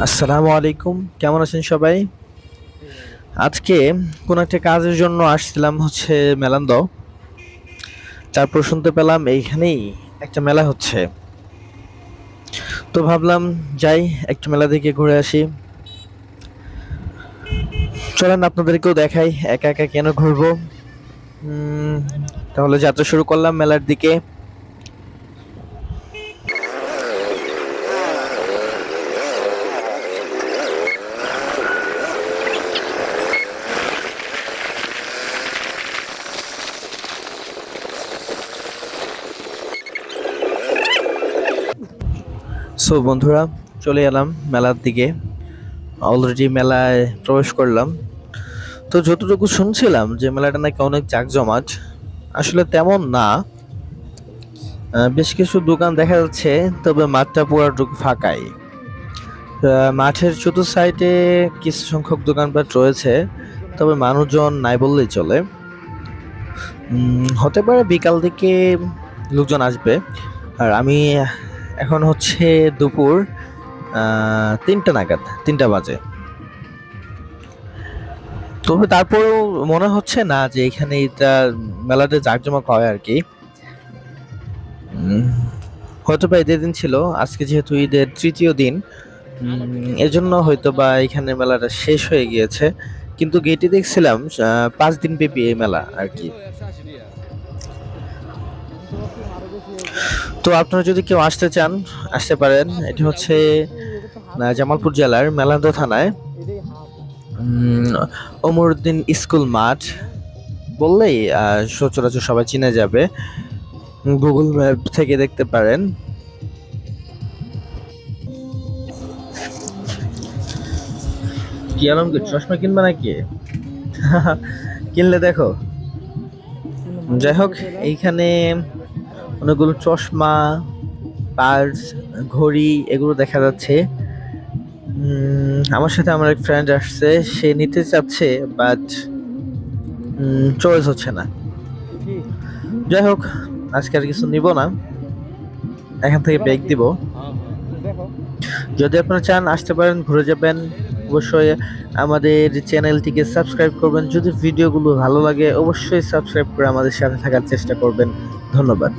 আসসালামু আলাইকুম, কেমন আছেন সবাই? আজকে কোন একটা কাজের জন্য আসছিলাম হচ্ছে মেলান্দ। তারপর শুনতে পেলাম এইখানেই একটা মেলা হচ্ছে। তো ভাবলাম যাই একটু মেলা থেকে ঘুরে আসি। চলেন আপনাদেরকেও দেখাই একা একা কেন ঘুরবো। উম, তাহলে যাত্রা শুরু করলাম মেলার দিকে। সো বন্ধুরা, চলে এলাম মেলার দিকে। অলরেডি মেলায় প্রবেশ করলাম। তো যতটুকু শুনছিলাম যে মেলাটা নাকি অনেক জাঁকজমাট, আসলে তেমন না। বেশ কিছু দোকান দেখা যাচ্ছে, তবে মাঠটা পুরোটুকু ফাঁকাই। মাঠের চতুর্থ সাইডে কিছু সংখ্যক দোকানপাট রয়েছে, তবে মানুষজন নাই বললেই চলে। হতে পারে বিকাল দিকে লোকজন আসবে। আর আমি এখন হচ্ছে দুপুর 3টা নাগাদ, 3টা বাজে। তবে তারপরেও মনে হচ্ছে না যে এখানে এটা মেলাতে জাঁকজমক হয় আর কি। উম, হয়তো বা ঈদের দিন ছিল, আজকে যেহেতু ঈদের তৃতীয় দিন, এজন্য হয়তো বা এখানে মেলাটা শেষ হয়ে গিয়েছে। কিন্তু গেটে দেখছিলাম 5 দিন ব্যাপী এই মেলা আর কি। তো আপনারা যদি কেউ আসতে চান, আসতে পারেন। এটি হচ্ছে জামালপুর জেলার মেলান্দ থানায় উম, ওমরউদ্দিন স্কুল মাঠ বললেই সচরাচর সবাই চিনে যাবে। গুগল ম্যাপ থেকে দেখতে পারেন। কি আলমগীর, চশমা কিনবা নাকি? কিনলে দেখো। যাই হোক, এইখানে অনেকগুলো চশমা, পার্স, ঘড়ি এগুলো দেখা যাচ্ছে। আমার সাথে আমার এক ফ্রেন্ড আসছে, সে নিতে চাচ্ছে, বাট চয়েস হচ্ছে না। যাই হোক, আজকে আর কিছু নিব না, এখান থেকে ব্যাগ দিব। যদি আপনারা চান আসতে পারেন, ঘুরে যাবেন। অবশ্যই আমাদের চ্যানেলটিকে সাবস্ক্রাইব করবেন। যদি ভিডিওগুলো ভালো লাগে অবশ্যই সাবস্ক্রাইব করে আমাদের সাথে থাকার চেষ্টা করবেন। ধন্যবাদ।